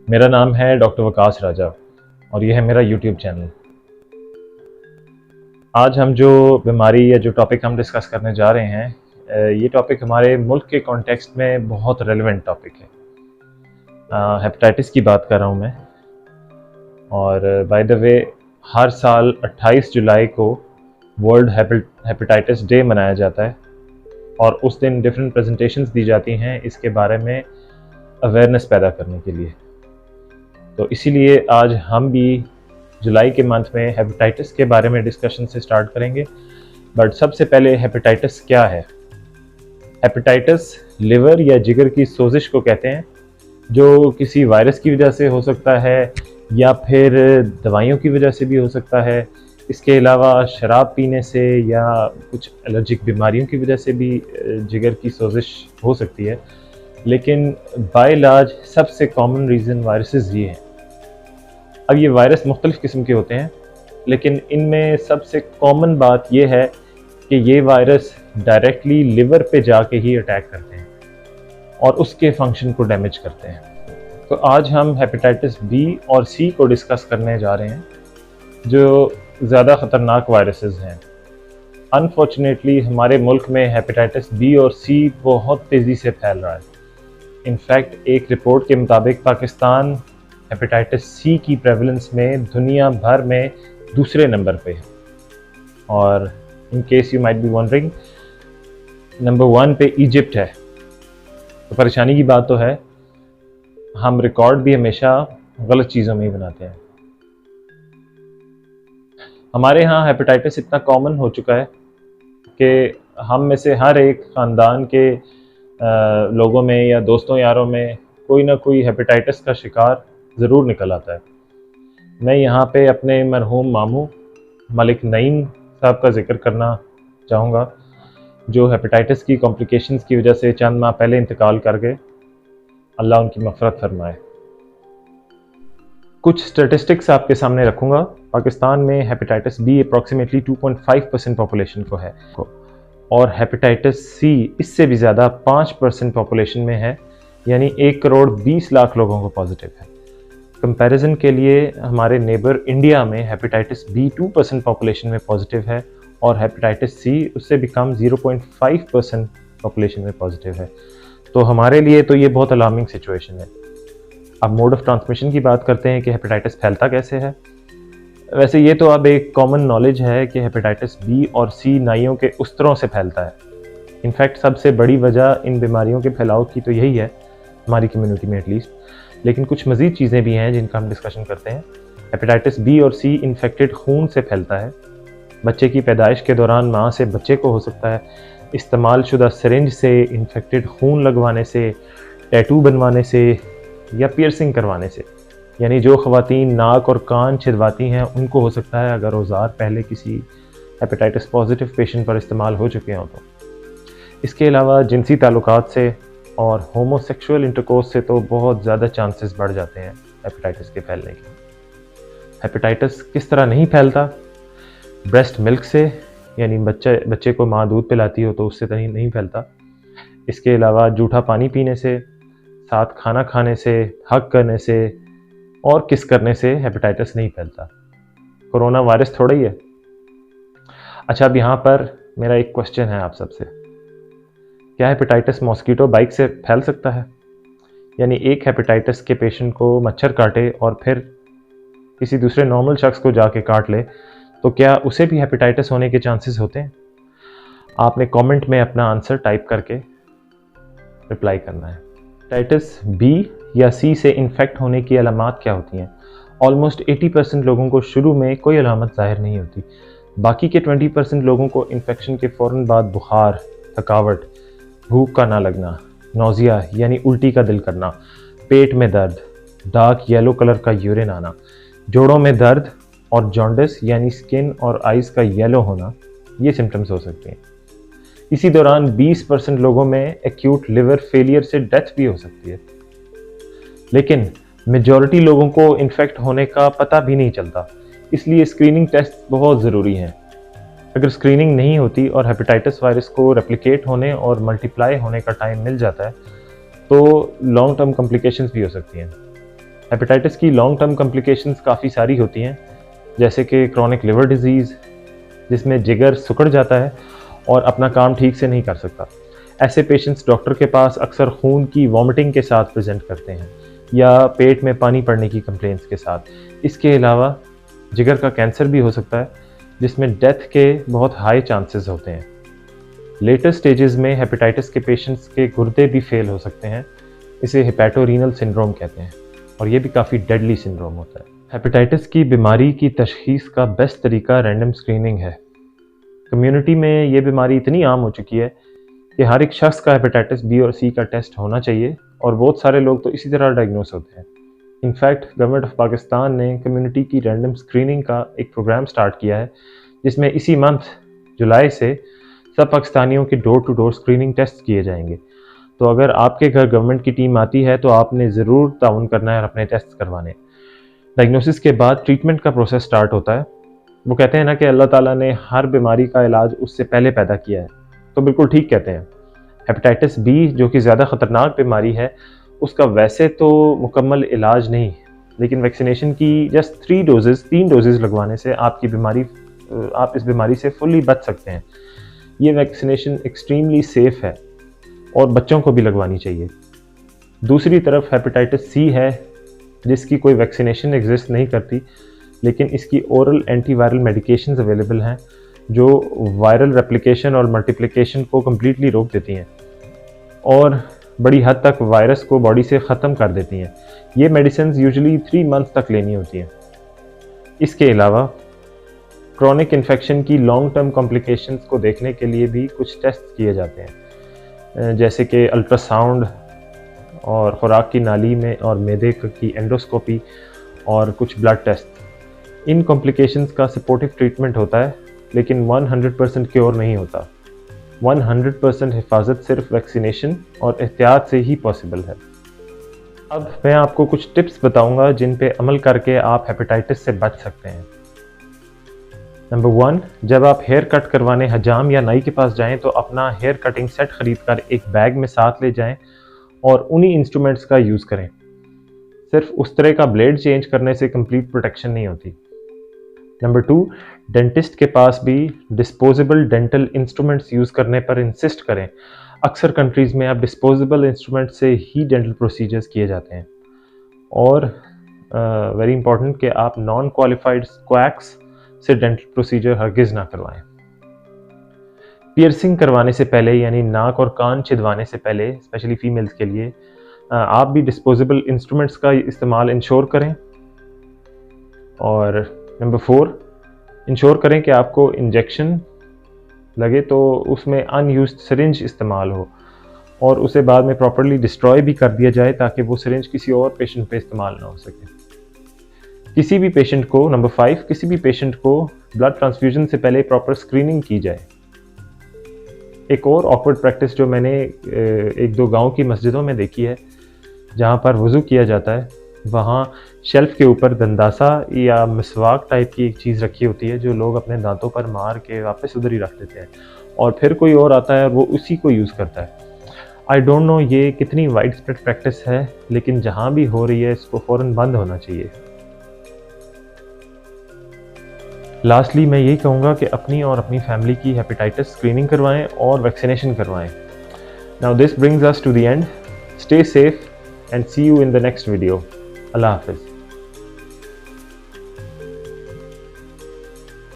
मेरा नाम है डॉक्टर वकास राजा और ये है मेरा यूट्यूब चैनल। आज हम जो बीमारी या जो टॉपिक हम डिस्कस करने जा रहे हैं, ये टॉपिक हमारे मुल्क के कॉन्टेक्स्ट में बहुत रेलेवेंट टॉपिक है। हेपेटाइटिस की बात कर रहा हूँ मैं। और बाय द वे, हर साल 28 जुलाई को वर्ल्ड हेपेटाइटिस डे मनाया जाता है और उस दिन डिफरेंट प्रेजेंटेशंस दी जाती हैं इसके बारे में अवेयरनेस पैदा करने के लिए। तो इसीलिए आज हम भी जुलाई के मंथ में हेपेटाइटिस के बारे में डिस्कशन से स्टार्ट करेंगे। बट सबसे पहले हेपेटाइटिस क्या है? हेपेटाइटिस लिवर या जिगर की सोजिश को कहते हैं, जो किसी वायरस की वजह से हो सकता है या फिर दवाइयों की वजह से भी हो सकता है। इसके अलावा शराब पीने से या कुछ एलर्जिक बीमारियों की वजह से भी जिगर की सोजिश हो सकती है। लेकिन बाय लार्ज सबसे कॉमन रीज़न वायरसेस ये हैं। अब ये वायरस मुख्तलिफ़ किस्म के होते हैं, लेकिन इनमें सबसे कॉमन बात यह है कि ये वायरस डायरेक्टली लिवर पे जाके ही अटैक करते हैं और उसके फंक्शन को डैमेज करते हैं। तो आज हम हेपेटाइटिस बी और सी को डिस्कस करने जा रहे हैं, जो ज़्यादा ख़तरनाक वायरसेस हैं। अनफॉर्चुनेटली हमारे मुल्क में हेपेटाइटिस बी और सी बहुत तेज़ी से फैल रहा है। इनफैक्ट एक रिपोर्ट के मुताबिक पाकिस्तान हेपेटाइटिस सी की प्रेवलेंस में दुनिया भर में दूसरे नंबर पे है। और in case you might be wondering, number 1 पे इजिप्ट है। तो परेशानी की बात तो है, हम रिकॉर्ड भी हमेशा गलत चीज़ों में ही बनाते हैं। हमारे यहाँ हेपेटाइटिस इतना कॉमन हो चुका है कि हम में से हर एक ख़ानदान के लोगों में या दोस्तों यारों में कोई ना कोई हेपेटाइटिस का शिकार ज़रूर निकल आता है। मैं यहाँ पे अपने मरहूम मामू मलिक नईम साहब का जिक्र करना चाहूँगा, जो हेपेटाइटिस की कॉम्प्लिकेशंस की वजह से चंद माह पहले इंतकाल कर गए। अल्लाह उनकी मग़फ़िरत फरमाए। कुछ स्टैटिस्टिक्स आपके सामने रखूँगा। पाकिस्तान में हेपेटाइटिस बी अप्रॉक्सीमेटली 2.5% पॉपुलेशन को है और हेपेटाइटिस सी इससे भी ज़्यादा 5% पॉपुलेशन में है, यानी 1 करोड़ 20 लाख लोगों को पॉजिटिव है। कंपैरिजन के लिए हमारे नेबर इंडिया में हेपेटाइटिस बी 2% पॉपुलेशन में पॉजिटिव है और हेपेटाइटिस सी उससे भी कम 0.5% पॉपुलेशन में पॉजिटिव है। तो हमारे लिए तो ये बहुत अलार्मिंग सिचुएशन है। अब मोड ऑफ ट्रांसमिशन की बात करते हैं कि हेपेटाइटिस फैलता कैसे है। वैसे ये तो अब एक कॉमन नॉलेज है कि हेपेटाइटिस बी और सी नाइयों के उस्तरों से फैलता है। इनफैक्ट सबसे बड़ी वजह इन बीमारियों के फैलाव की तो यही है, हमारी कम्युनिटी में एटलीस्ट। लेकिन कुछ मज़ीद चीज़ें भी हैं जिनका हम डिस्कशन करते हैं। हेपेटाइटिस बी और सी इन्फेक्टेड खून से फैलता है। बच्चे की पैदाइश के दौरान माँ से बच्चे को हो सकता है। इस्तेमाल शुदा सिरिंज से इन्फेक्टेड खून लगवाने से, टैटू बनवाने से या पियर्सिंग करवाने से, यानी जो ख़वातीन नाक और कान छिदवाती हैं उनको हो सकता है अगर औज़ार पहले किसी हेपेटाइटिस पॉजिटिव पेशेंट पर इस्तेमाल हो चुके हों तो। इसके अलावा जिनसी ताल्लुकात से और होमोसेक्सुअल इंटरकोर्स से तो बहुत ज़्यादा चांसेस बढ़ जाते हैं हेपेटाइटिस के फैलने के। हेपेटाइटिस किस तरह नहीं फैलता? ब्रेस्ट मिल्क से, यानी बच्चे को माँ दूध पिलाती हो तो उससे तो नहीं फैलता। इसके अलावा जूठा पानी पीने से, साथ खाना खाने से, हग करने से और किस करने से हेपेटाइटिस नहीं फैलता। कोरोना वायरस थोड़ा ही है। अच्छा, अब यहाँ पर मेरा एक क्वेश्चन है आप सबसे, क्या हेपेटाइटिस मॉस्किटो बाइट से फैल सकता है? यानी एक हेपेटाइटिस के पेशेंट को मच्छर काटे और फिर किसी दूसरे नॉर्मल शख्स को जाके काट ले, तो क्या उसे भी हेपेटाइटिस होने के चांसेस होते हैं? आपने कमेंट में अपना आंसर टाइप करके रिप्लाई करना है। हेपेटाइटिस बी या सी से इन्फेक्ट होने की अलामात क्या होती हैं? ऑलमोस्ट 80% लोगों को शुरू में कोई अलामत ज़ाहिर नहीं होती। बाकी के 20% लोगों को इन्फेक्शन के फ़ौरन बाद बुखार, थकावट, भूख का ना लगना, नौजिया यानी उल्टी का दिल करना, पेट में दर्द, डार्क येलो कलर का यूरिन आना, जोड़ों में दर्द और जॉन्डिस यानी स्किन और आइज़ का येलो होना, ये सिम्टम्स हो सकते हैं। इसी दौरान 20% लोगों में एक्यूट लिवर फेलियर से डेथ भी हो सकती है। लेकिन मेजॉरिटी लोगों को इन्फेक्ट होने का पता भी नहीं चलता, इसलिए स्क्रीनिंग टेस्ट बहुत ज़रूरी हैं। अगर स्क्रीनिंग नहीं होती और हेपेटाइटिस वायरस को रेप्लिकेट होने और मल्टीप्लाई होने का टाइम मिल जाता है तो लॉन्ग टर्म कॉम्प्लिकेशंस भी हो सकती हैं। हेपेटाइटिस की लॉन्ग टर्म कॉम्प्लिकेशंस काफ़ी सारी होती हैं, जैसे कि क्रॉनिक लिवर डिजीज़, जिसमें जिगर सिकुड़ जाता है और अपना काम ठीक से नहीं कर सकता। ऐसे पेशेंट्स डॉक्टर के पास अक्सर खून की वॉमिटिंग के साथ प्रेजेंट करते हैं या पेट में पानी पड़ने की कंप्लेंट्स के साथ। इसके अलावा जिगर का कैंसर भी हो सकता है, जिसमें डेथ के बहुत हाई चांसेस होते हैं। लेटर स्टेजेस में हेपेटाइटिस के पेशेंट्स के गुर्दे भी फेल हो सकते हैं। इसे हेपेटोरीनल सिंड्रोम कहते हैं और ये भी काफ़ी डेडली सिंड्रोम होता है। हेपेटाइटिस की बीमारी की तशखीस का बेस्ट तरीका रैंडम स्क्रीनिंग है। कम्युनिटी में ये बीमारी इतनी आम हो चुकी है कि हर एक शख्स का हेपेटाइटिस बी और सी का टेस्ट होना चाहिए और बहुत सारे लोग तो इसी तरह डायग्नोस होते हैं। इनफैक्ट गवर्नमेंट ऑफ पाकिस्तान ने कम्युनिटी की रैंडम स्क्रीनिंग का एक प्रोग्राम स्टार्ट किया है, जिसमें इसी मंथ जुलाई से सब पाकिस्तानियों के door to door screening test किए जाएंगे। तो अगर आपके घर गवर्नमेंट की टीम आती है तो आपने ज़रूर ताउन करना है और अपने टेस्ट करवाने। डायग्नोसिस के बाद ट्रीटमेंट का प्रोसेस स्टार्ट होता है। वो कहते हैं ना कि अल्लाह ताला ने हर बीमारी का इलाज उससे पहले पैदा किया है, तो बिल्कुल ठीक कहते हैं। हेपेटाइटिस बी जो कि ज़्यादा ख़तरनाक बीमारी है, उसका वैसे तो मुकम्मल इलाज नहीं, लेकिन वैक्सीनेशन की जस्ट 3 डोजेज़ लगवाने से आप इस बीमारी से फुल्ली बच सकते हैं। ये वैक्सीनेशन एक्सट्रीमली सेफ़ है और बच्चों को भी लगवानी चाहिए। दूसरी तरफ हेपेटाइटिस सी है, जिसकी कोई वैक्सीनेशन एग्जिस्ट नहीं करती, लेकिन इसकी ओरल एंटीवायरल मेडिकेशंस अवेलेबल हैं जो वायरल रेप्लिकेशन और मल्टीप्लिकेशन को कम्प्लीटली रोक देती हैं और बड़ी हद तक वायरस को बॉडी से ख़त्म कर देती हैं। ये मेडिसिन यूजुअली 3 मंथ्स तक लेनी होती हैं। इसके अलावा क्रॉनिक इन्फेक्शन की लॉन्ग टर्म कॉम्प्लिकेशंस को देखने के लिए भी कुछ टेस्ट किए जाते हैं, जैसे कि अल्ट्रासाउंड और खुराक की नाली में और मैदे की एंडोस्कोपी और कुछ ब्लड टेस्ट। इन कॉम्प्लिकेशंस का सपोर्टिव ट्रीटमेंट होता है, लेकिन 100% क्योर नहीं होता। 100% हिफाजत सिर्फ वैक्सीनेशन और एहतियात से ही पॉसिबल है। अब मैं आपको कुछ टिप्स बताऊंगा जिन पे अमल करके आप हेपेटाइटिस से बच सकते हैं। नंबर 1, जब आप हेयर कट करवाने हजाम या नाई के पास जाएं तो अपना हेयर कटिंग सेट खरीद कर एक बैग में साथ ले जाएं और उन्हीं इंस्ट्रूमेंट्स का यूज़ करें। सिर्फ उस तरह का ब्लेड चेंज करने से कंप्लीट प्रोटेक्शन नहीं होती। नंबर 2, डेंटिस्ट के पास भी डिस्पोजेबल डेंटल इंस्ट्रूमेंट्स यूज़ करने पर इंसिस्ट करें। अक्सर कंट्रीज़ में अब डिस्पोजेबल इंस्ट्रूमेंट से ही डेंटल प्रोसीजर्स किए जाते हैं। और वेरी इंपॉर्टेंट कि आप नॉन क्वालिफाइड क्वैक्स से डेंटल प्रोसीजर हरगिज़ ना करवाएं। पियर्सिंग करवाने से पहले यानी नाक और कान छिदवाने से पहले, स्पेशली फीमेल्स के लिए, आप भी डिस्पोजेबल इंस्ट्रूमेंट्स का इस्तेमाल इंश्योर करें। और नंबर 4, इंश्योर करें कि आपको इंजेक्शन लगे तो उसमें अनयूज्ड सिरिंज इस्तेमाल हो और उसे बाद में प्रॉपर्ली डिस्ट्रॉय भी कर दिया जाए ताकि वो सिरिंज किसी और पेशेंट पे इस्तेमाल ना हो सके। किसी भी पेशेंट को नंबर 5, किसी भी पेशेंट को ब्लड ट्रांसफ्यूजन से पहले प्रॉपर स्क्रीनिंग की जाए। एक और ऑकवर्ड प्रैक्टिस जो मैंने 1-2 गांव की मस्जिदों में देखी है, जहां पर वज़ू किया जाता है, वहां शेल्फ के ऊपर दंदासा या मिसवाक टाइप की एक चीज़ रखी होती है जो लोग अपने दांतों पर मार के वापस उधर ही रख देते हैं और फिर कोई और आता है और वो उसी को यूज़ करता है। आई डोंट नो ये कितनी वाइड स्प्रेड प्रैक्टिस है, लेकिन जहाँ भी हो रही है इसको फ़ौरन बंद होना चाहिए। लास्टली मैं यही कहूँगा कि अपनी और अपनी फैमिली की हेपेटाइटिस स्क्रीनिंग करवाएं और वैक्सीनेशन करवाएं। Now this brings us to the end. Stay safe and see you in the next video. Allah Hafiz.